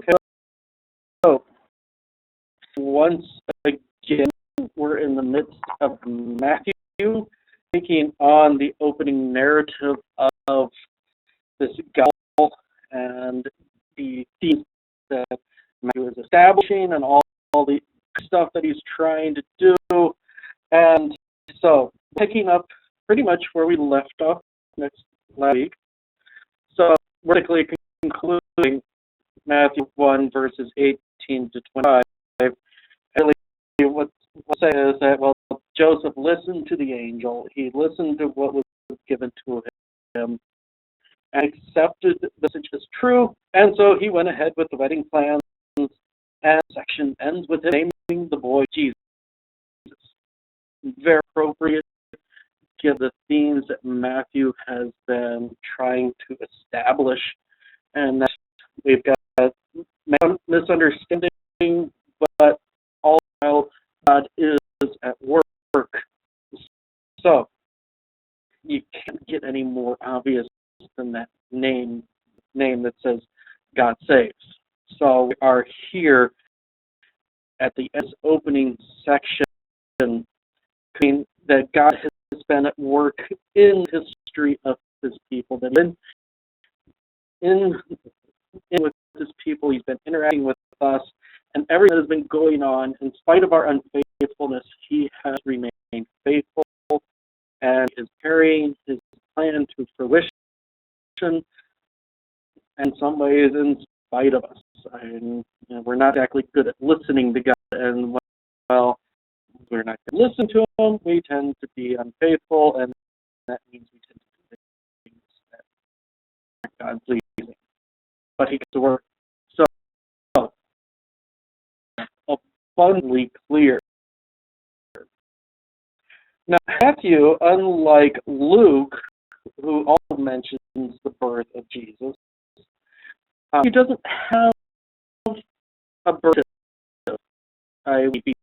Okay, so once again, we're in the midst of Matthew, taking on the opening narrative of this gospel and the themes that Matthew is establishing and all the stuff that he's trying to do. And so, picking up pretty much where we left off last week. So, we're basically concluding Matthew 1, verses 18 to 25. And really, what we'll say is that, well, Joseph listened to the angel. He listened to what was given to him and accepted the message as true. And so he went ahead with the wedding plans. And the section ends with him naming the boy Jesus. Very appropriate, given the themes that Matthew has been trying to establish. And that we've got misunderstanding, but all while God is at work. So you can't get any more obvious than that name that says God saves. So we are here at the opening section, that God has been at work in the history of his people. That in with his people, he's been interacting with us, and everything that has been going on, in spite of our unfaithfulness, he has remained faithful and is carrying his plan to fruition, in some ways in spite of us. And we're not exactly good at listening to God, and well, we're not going to listen to him. We tend to be unfaithful, and that means we tend to do things that aren't God pleasing. But he gets to work. So, abundantly clear. Now, Matthew, unlike Luke, who also mentions the birth of Jesus, He doesn't have a birth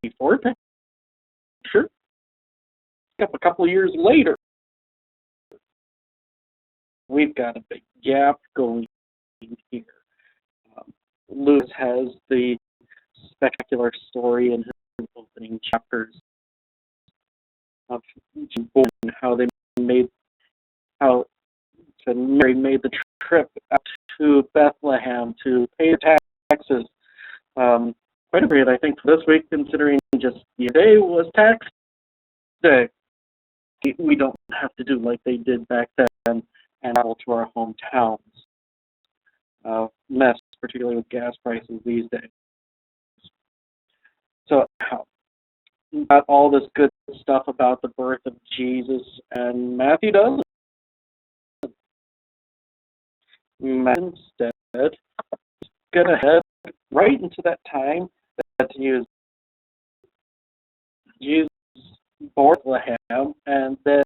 before picture. A couple of years later, we've got a big gap going here. Lewis has the spectacular story in his opening chapters of how Mary made the trip up to Bethlehem to pay taxes. Quite a bit, I think, for this week, considering just yesterday was tax day. We don't have to do like they did back then and travel to our hometowns. Mess, particularly with gas prices these days. So, got all this good stuff about the birth of Jesus, and Matthew doesn't. Matthew instead gonna head right into that time that Jesus born in Bethlehem, and then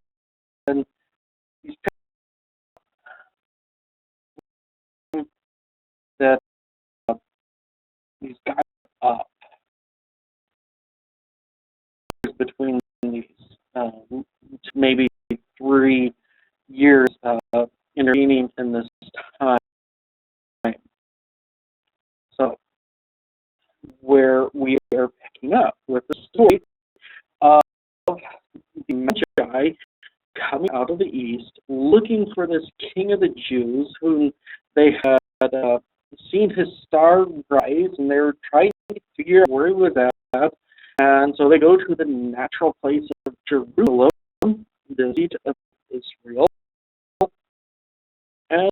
he's that he's got up between these maybe 3 years intervening in this time. So where we are picking up with the story of the Magi coming out of the east, looking for this king of the Jews, whom they had seen his star rise, and they were trying to figure out where he was at. And so they go to the natural place of Jerusalem, the seat of Israel. And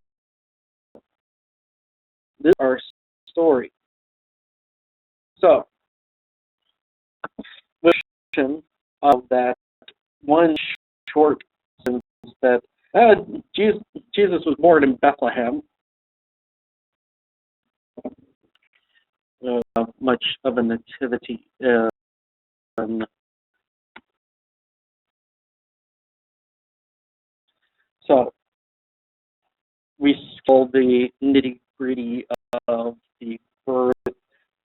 this is our story. So, of that one short sentence that Jesus was born in Bethlehem. Much of a nativity. So we saw the nitty-gritty of the birth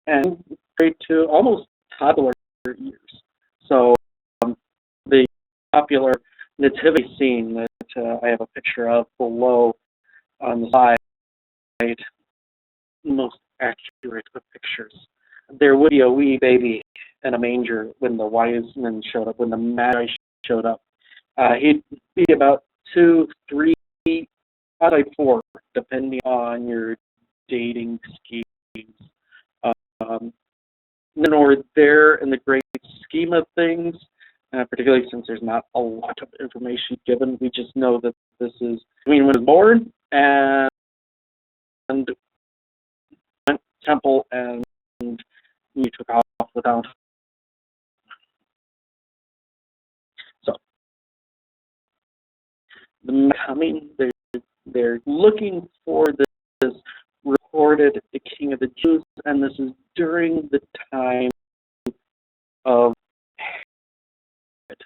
and straight to almost toddler years. So the popular nativity scene that I have a picture of below on the side, most accurate of pictures. There would be a wee baby in a manger when the wise men showed up, when the Magi showed up. He'd be about 2, 3, probably 4, depending on your dating schemes. Nor there in the great scheme of things, particularly since there's not a lot of information given. We just know that this is when he was born and went to temple and he took off without. So the coming, they're looking for this recorded the King of the Jews, and this is during the time of Herod.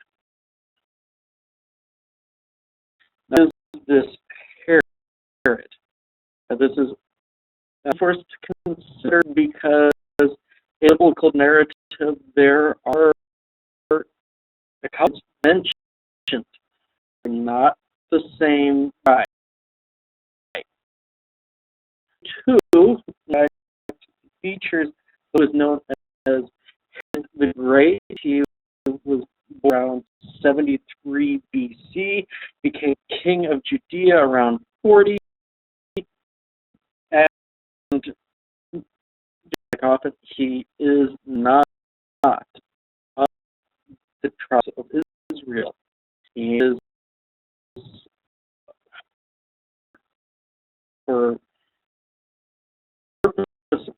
Now, this Herod. This is first considered because in the biblical narrative there are accounts mentioned, not the same guy. 2 features who is known as the Great. He was born around 73 BC, became king of Judea around 40, and he is not of the tribe of Israel. He is for purposes.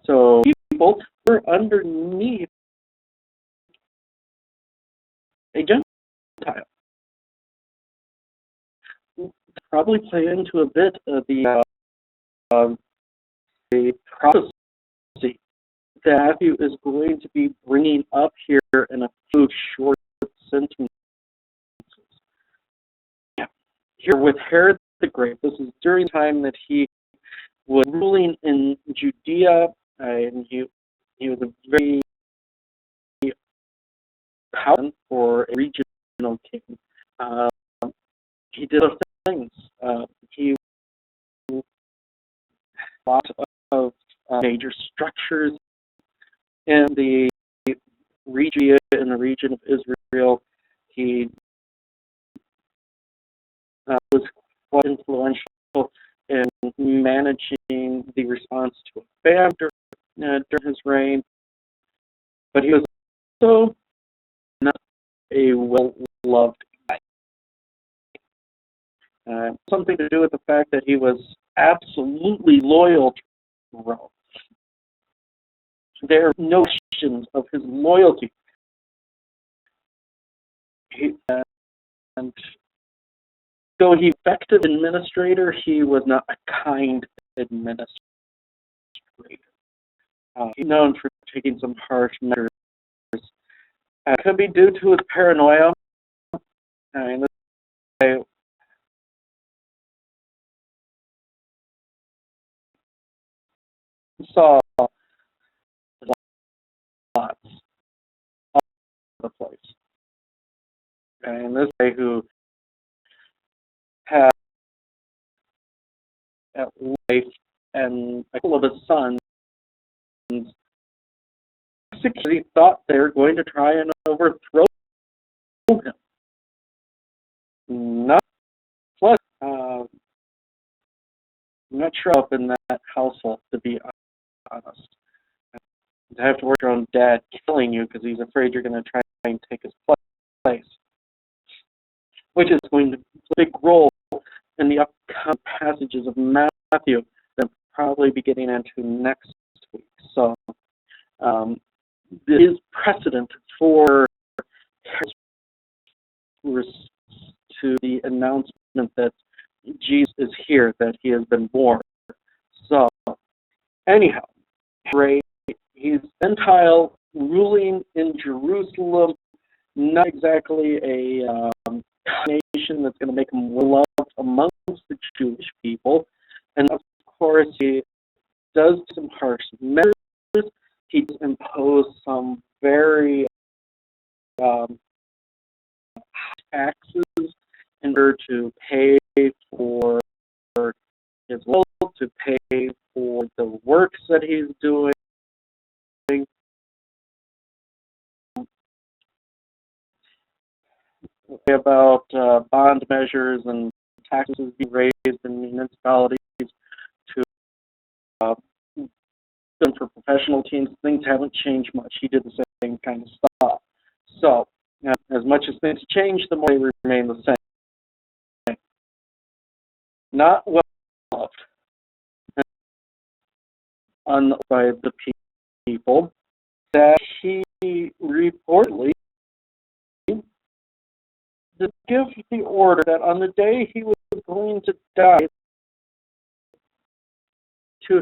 So people were underneath a Gentile. Probably play into a bit of the prophecy that Matthew is going to be bringing up here in a few short sentences. Here with Herod the Great. This is during the time that he was ruling in Judea, and he was a very powerful for a regional king. Um, he did other things. He lots of major structures in the region of Israel. He was quite influential in managing the response to a famine during his reign, but he was also not a well-loved guy. Something to do with the fact that he was absolutely loyal to Rome. There are no questions of his loyalty. And though he was an effective administrator, he was not a kind administrator. He's known for taking some harsh measures. It could be due to his paranoia. This guy saw lots all over the place. And this guy who had a wife and a couple of his sons, he thought they were going to try and overthrow him. Not plus. I'm not sure up in that household, to be honest. To have to work your own dad killing you because he's afraid you're going to try and take his place, which is going to play a big role in the upcoming passages of Matthew that I'll probably be getting into next week. So this is precedent for to the announcement that Jesus is here, that he has been born. So anyhow, he's Gentile ruling in Jerusalem, not exactly a nation that's going to make him well loved amongst the Jewish people. And of course, he does some harsh measures. He does impose some very taxes in order to pay for his wealth, to pay for the works that he's doing. About bond measures and taxes being raised in municipalities to for professional teams, things haven't changed much. He did the same kind of stuff. So, as much as things change, the more they remain the same. Not well loved by the people, that he reportedly to give the order that on the day he was going to die, to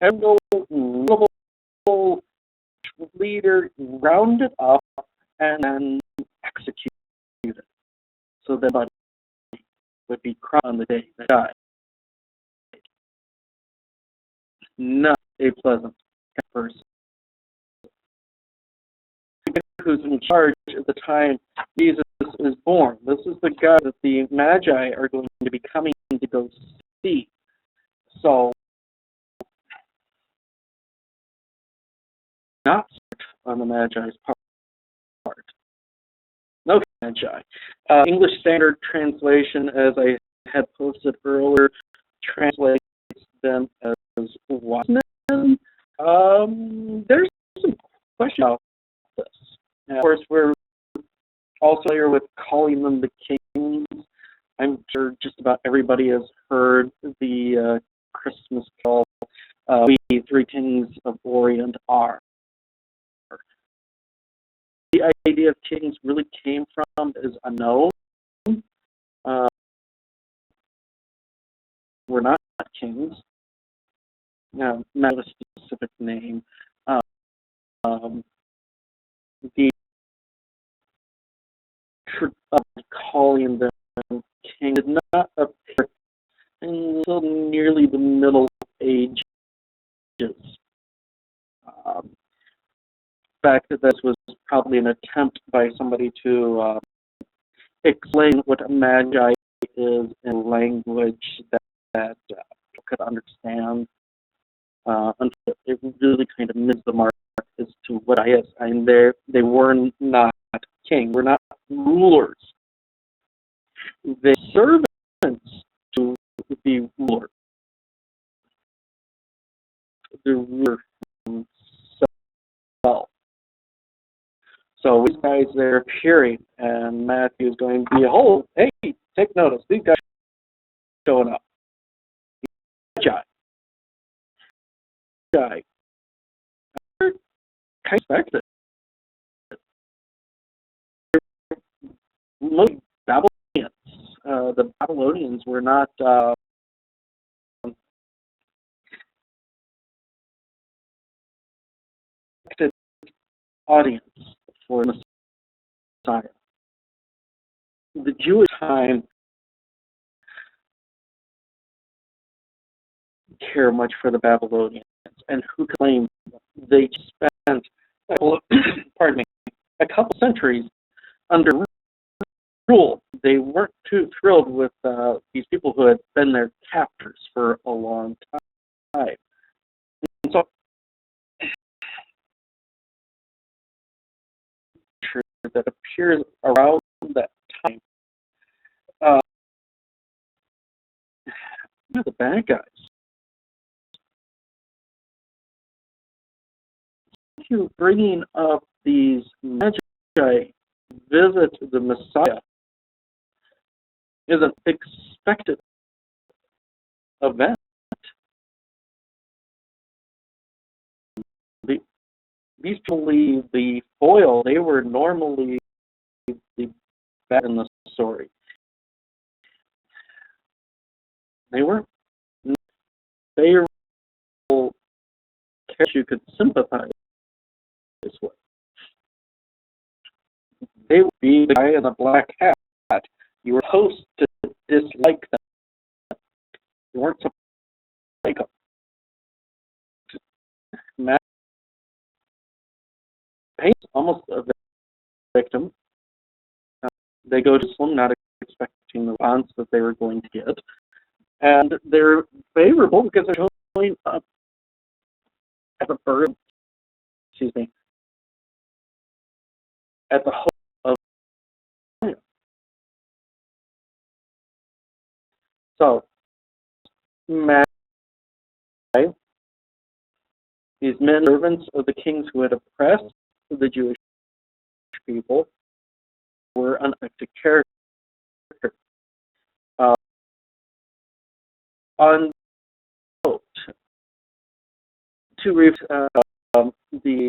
have no notable leader rounded up and then executed, so that body would be crowned on the day that died. Not a pleasant person. Who's in charge at the time Jesus is born. This is the guy that the Magi are going to be coming to go see. So, not on the Magi's part. No Magi. English Standard Translation, as I had posted earlier, translates them as wise men. There's some question about this. Now, of course, we're also familiar with calling them the kings. I'm sure just about everybody has heard the Christmas call, we three kings of Orient are. The idea of kings really came from is unknown. We're not kings. Now, not a specific name. The calling them king did not appear until nearly the Middle Ages. In fact, this was probably an attempt by somebody to explain what a magi is in language that people could understand. Until it really kind of missed the mark as to what I is. I mean, they were not king, were not rulers. They servants to the ruler. The ruler himself. So these guys, they're appearing, and Matthew is going, behold, hey, take notice, these guys are showing up. Magi. Kind of expected. Most Babylonians, the Babylonians were not audience for Messiah. The Jewish time didn't care much for the Babylonians, and who claimed they spent pardon me, a couple centuries under rule. They weren't too thrilled with these people who had been their captors for a long time. And so that appears around that time. The bad guys. You bringing up these magi visit the Messiah is an expected event. These people leave the foil. They were normally the bad in the story. They weren't favorable characters you could sympathize with. They would be the guy in the black hat. You were supposed to dislike them. You weren't supposed to like them. Matt paints almost a victim. They go to Jerusalem not expecting the response that they were going to get. And they're favorable because they're showing up at the birth, at the hope of life. So, these men, servants of the kings who had oppressed the Jewish people, were unexpected characters. On note, to read the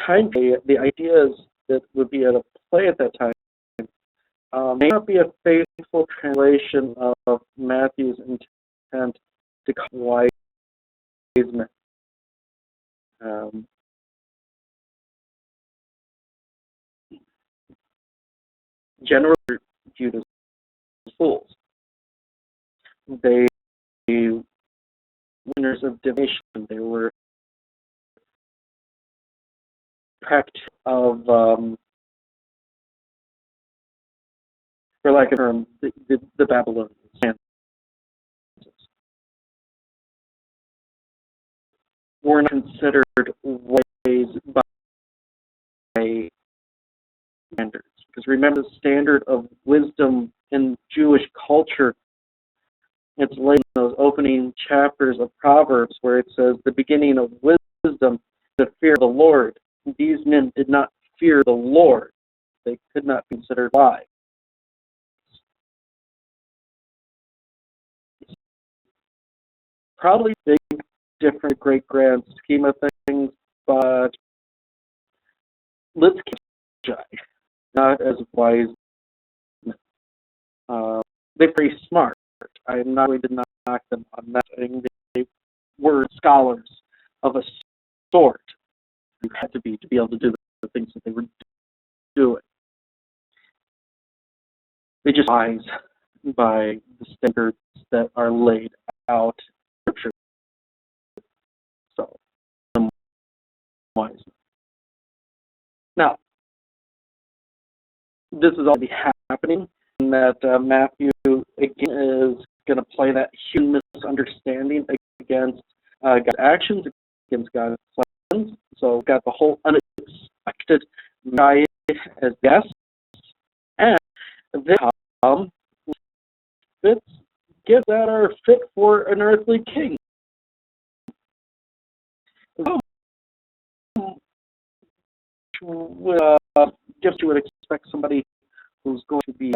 time, the ideas that would be at a play at that time may not be a faithful translation of Matthew's intent to call wise men. Generally viewed as fools. They were winners of divination. They were practice of, for lack of a term, the Babylonians. Were not considered ways by standards. Because remember, the standard of wisdom in Jewish culture, it's laid in those opening chapters of Proverbs where it says, the beginning of wisdom is the fear of the Lord. These men did not fear the Lord. They could not be considered wise. Probably big, different, great grand scheme of things, but let's keep not as wise. They're very smart. I am not going to knock them on that. I think they were scholars of a sort. You had to be able to do the things that they were doing. they just rise by the standards that are laid out in Scripture. So, wise. Now, this is already happening, and that Matthew again is going to play that human misunderstanding against God's actions, against God's plans. So we've got the whole unexpected guy as guests, and then come gifts that are fit for an earthly king. Gifts you would expect somebody who's going to be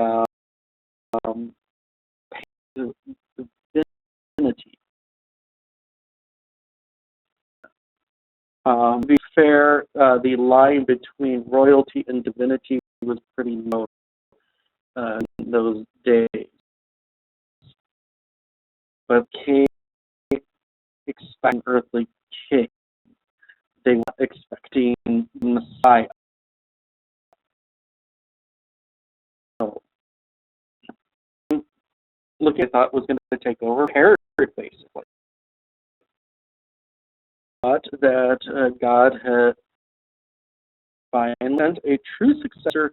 divinity. To be fair, the line between royalty and divinity was pretty low in those days. But king expecting earthly king. They were expecting Messiah. So, looking at thought was going to take over Herod, basically. But that God had finally sent a true successor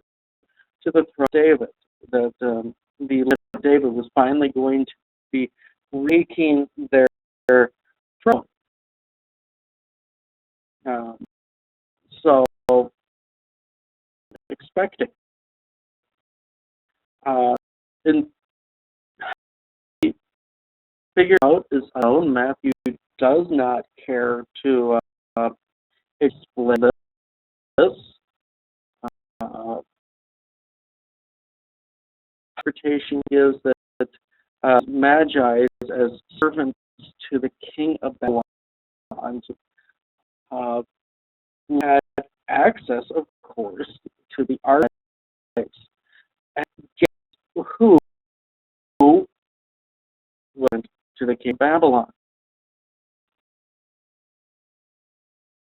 to the throne of David. That the line of David was finally going to be taking their throne. So, expecting. And figure out his own. Matthew does not care to explain this. Interpretation is that Magi as servants to the king of Babylon who had access, of course, to the archives, and who went to the king of Babylon.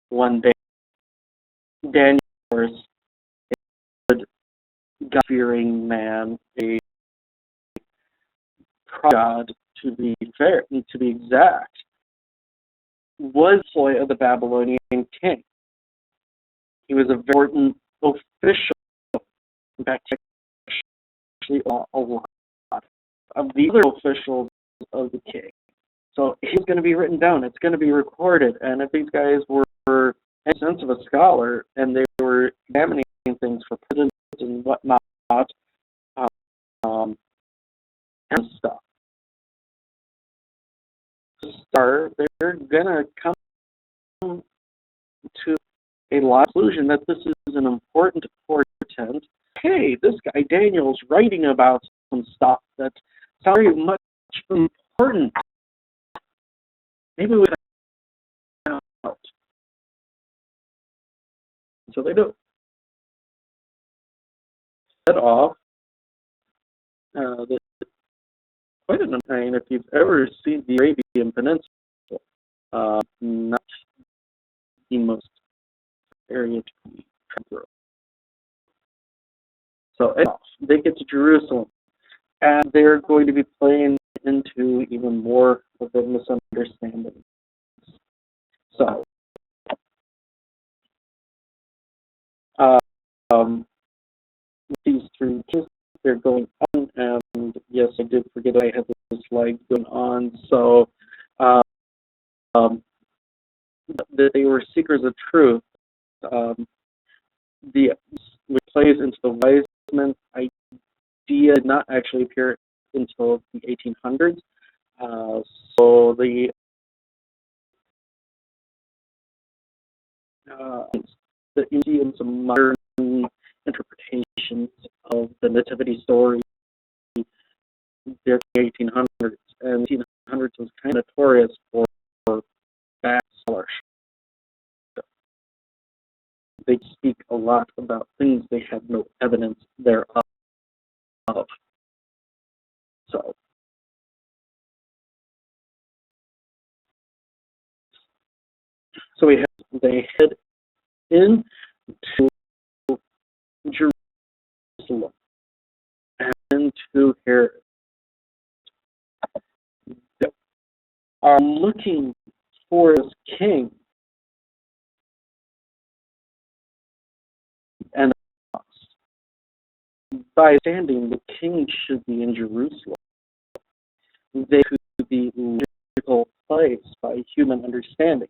One day, Daniel, of course, a God-fearing man, a God, to be fair, to be exact, was the employee of the Babylonian king. He was a very important official. In fact, actually a lot of the other officials of the king. So it's going to be written down. It's going to be recorded. And if these guys were in the sense of a scholar and they were examining things for presidents and whatnot, and stuff, they're going to come to a conclusion that this is an important portent. Hey, this guy Daniel's writing about some stuff that's very much important. Maybe we can find out. So they do. Set off. Quite an amazing. If you've ever seen the Arabian Peninsula, not the most area to be through. So they get to Jerusalem, and they're going to be playing into even more of the misunderstanding. So, these three kids, they're going on, and yes, I did forget I had this slide going on. So, that they were seekers of truth. Which plays into the wise men idea did not actually appear until the 1800s. So the you see in some modern interpretations of the nativity story, the 1800s, and the 1800s was kind of notorious for bad scholarship. They speak a lot about things they have no evidence thereof. So they head into Jerusalem, and to Herod. They are looking for this king, and by standing, the king should be in Jerusalem. They could be logical place by human understanding.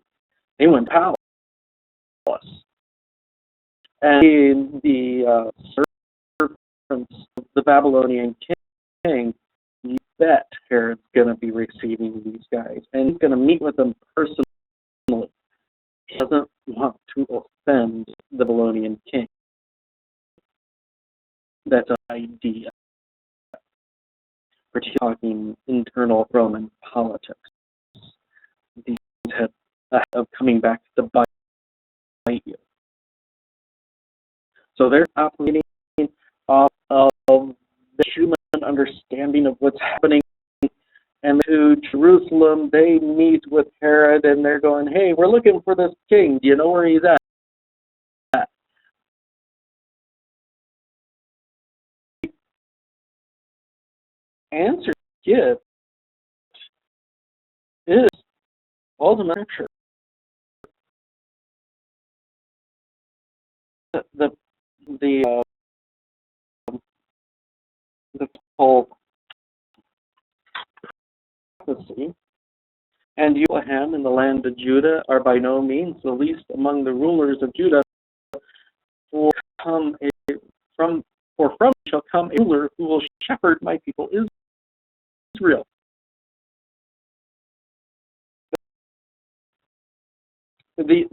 They went palace. And in the servants of the Babylonian king, you bet Herod's going to be receiving these guys. And he's going to meet with them personally. He doesn't want to offend the Babylonian king. That's an idea. We're talking internal Roman politics. These have of coming back to bite you. So they're operating off of the human understanding of what's happening. And to Jerusalem, they meet with Herod, and they're going, hey, we're looking for this king. Do you know where he's at? Answer gift is ultimate scripture. The whole prophecy, and Bethlehem in the land of Judah are by no means the least among the rulers of Judah, for from shall come a ruler who will shepherd my people Israel. The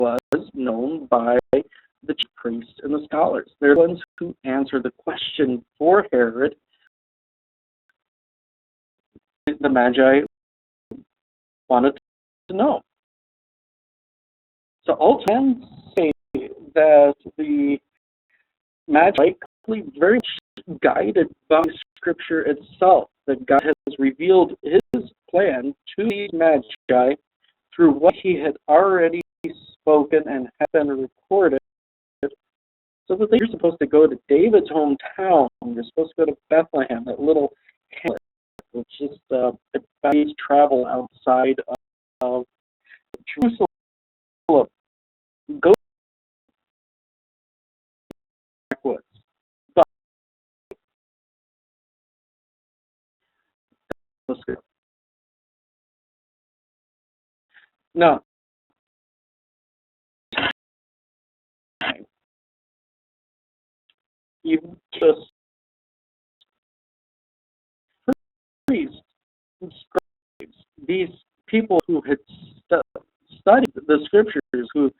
was known by the chief priests and the scholars. They're the ones who answer the question for Herod. The Magi wanted to know. So all can say that the Magi are very much guided by Scripture itself, that God has revealed his plan to these Magi through what he had already spoken and had been recorded, so that you're supposed to go to David's hometown. You're supposed to go to Bethlehem, that little hamlet, which is a day's travel outside of Jerusalem. Go backwards. No. You just priests, these people who had studied the Scriptures, who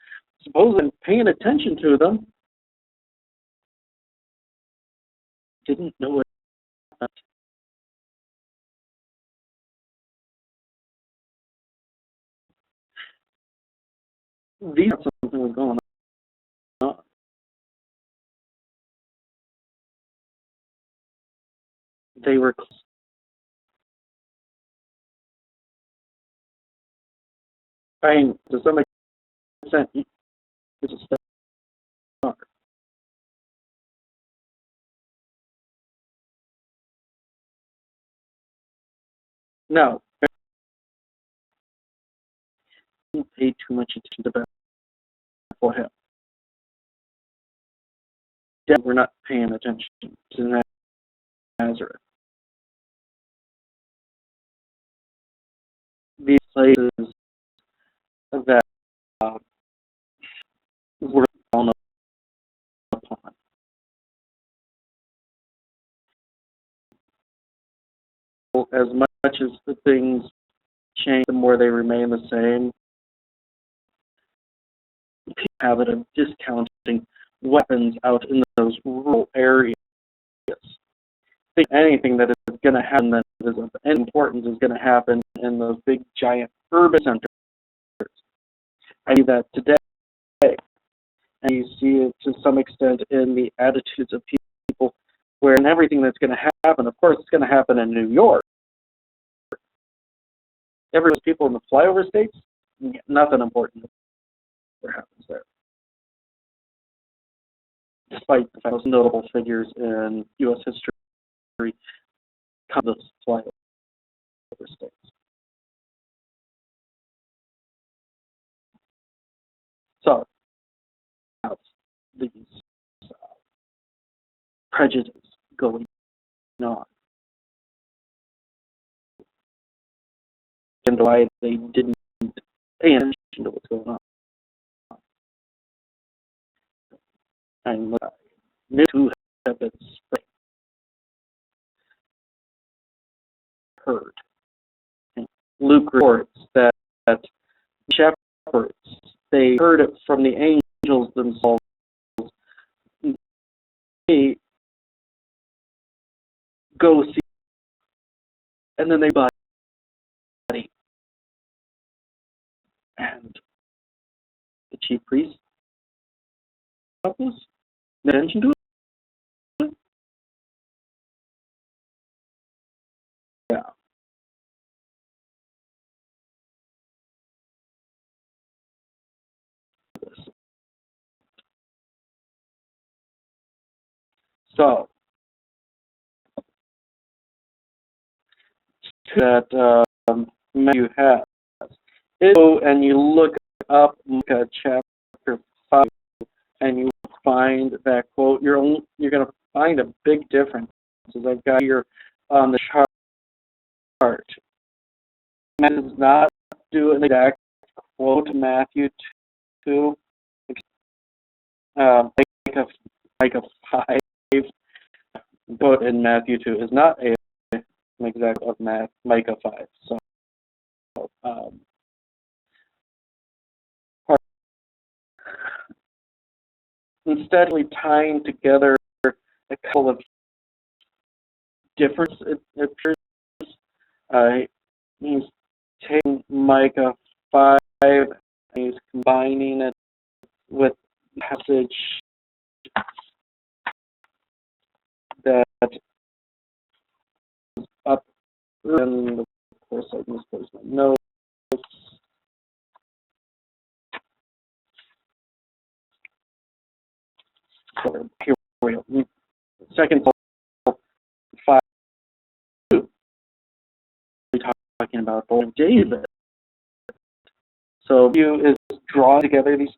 supposedly paying attention to them, didn't know what happened. These are something was going on. They were trying to some extent. It's a step back. No, I didn't pay too much attention to Bethlehem. Yeah, we're not paying attention to Nazareth. These places that were down upon. As much as the things change, the more they remain the same. People habit of discounting weapons out in those rural areas. I think anything that is going to happen that is of any importance is going to happen in those big, giant urban centers. I see that today. And you see it to some extent in the attitudes of people, where in everything that's going to happen, of course, it's going to happen in New York. Every people in the flyover states, nothing important that happens there. Despite the most notable figures in U.S. history come to fly over states. So, these prejudices going on, and why they didn't pay attention to what's going on. And who have been heard. Luke reports that shepherds, they heard it from the angels themselves. They go see, and then they buy. And the chief priest mentioned to it. Yeah. So that Matthew has. And you look up Micah chapter 5, and you find that quote. You're going to find a big difference. As I've got here on the chart. Matthew does not do an exact quote Matthew 2. Micah 5 quote in Matthew 2 is not an exact of Micah 5. So instead, we tying together a couple of different pictures. He's taking Micah 5 and he's combining it with the passage that is up, and of course I misplaced my notes. So here we go. Second 5, we're talking about David. So you is drawing together these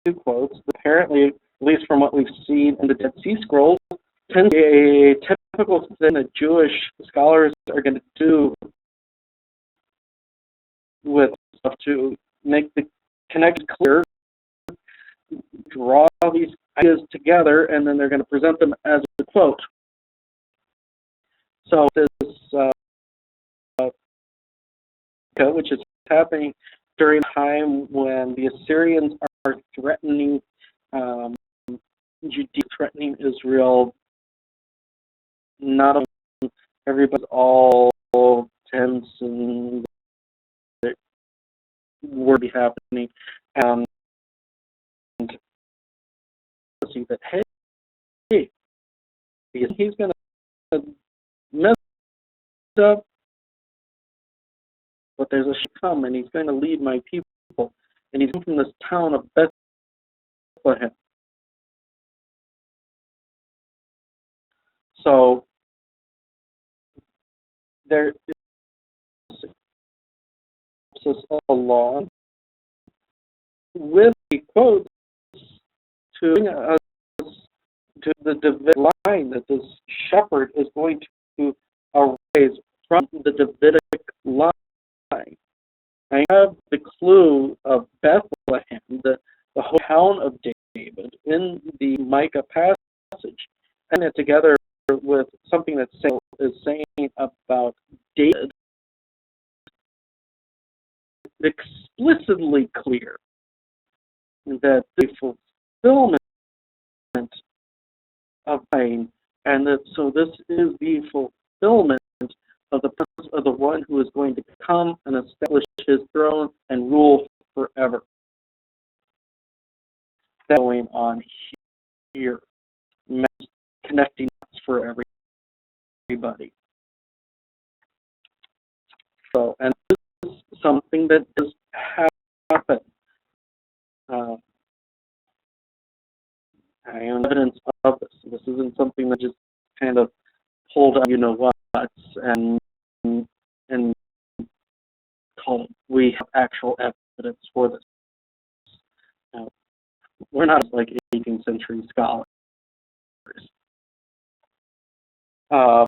two quotes. Apparently, at least from what we've seen in the Dead Sea Scrolls, tends to be a typical thing that Jewish scholars are going to do with stuff to make the connection clear, draw these ideas together, and then they're going to present them as a quote. So this, which is happening during a time when the Assyrians are threatening Judea, threatening Israel. Not only everybody's all tense and war be happening, and see that hey, he's going to mess up, but there's a come, and he's going to lead my people, and he's from this town of Bethlehem. So there is along with the quotes to bring us to the Davidic line that this shepherd is going to arise from the Davidic line. I have the clue of Bethlehem, the hometown of David, in the Micah passage, and it together with something that Samuel is saying about David, explicitly clear that the fulfillment of pain, and that so this is the fulfillment of the purpose of the one who is going to come and establish his throne and rule forever. That's going on here, connecting us for everybody. So, and this is something that does happen. I am evidence of this. This isn't something that just kind of hold up, you know what, and call it. We have actual evidence for this. Now, we're not like 18th century scholars. To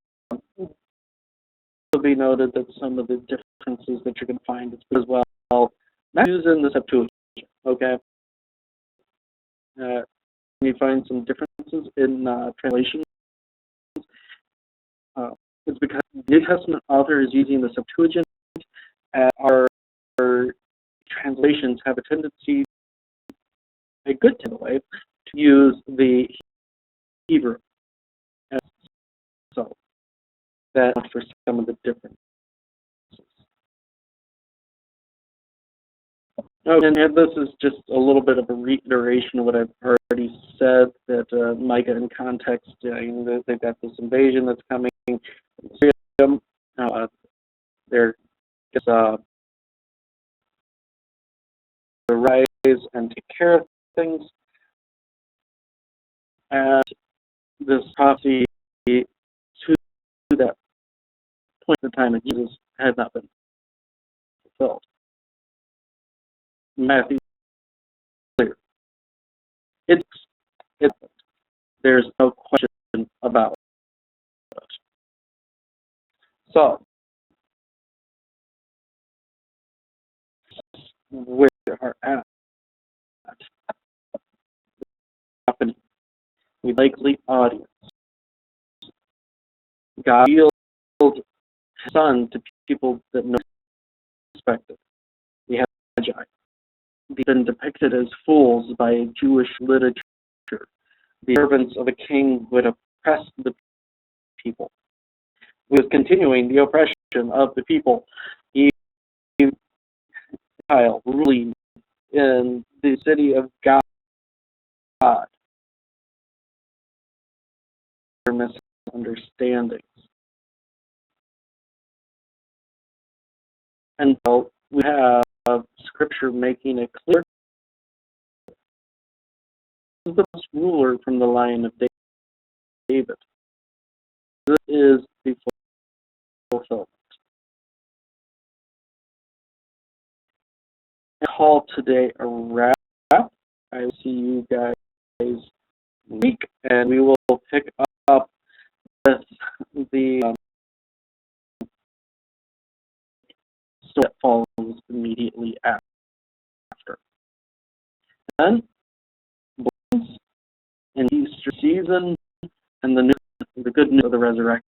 be noted that some of the differences that you're going to find is as well. Matthew's in the Septuagint, okay? You find some differences in translations. It's because the New Testament author is using the Septuagint, and our translations have a tendency, a good tendency, to use the Hebrew. And so that's for some of the differences. Okay, and this is just a little bit of a reiteration of what I've already said, that Micah in context, they've got this invasion that's coming. They're just the rise and take care of things. And this prophecy to that point in time of Jesus had not been fulfilled. Matthew clear. It's there's no question about it. So where are at happening? We likely audience. God revealed His Son to people that no expected. We have Magi. They've been depicted as fools by Jewish literature. The servants of a king would oppress the people. He was continuing the oppression of the people. He ruling in the city of God. Their misunderstandings. And so we have Scripture making it clear. This is the first ruler from the line of David. This is the fulfillment. I call today a wrap. I will see you guys next week, and we will pick up with the story that follows immediately after. And in Easter season and the good news of the resurrection.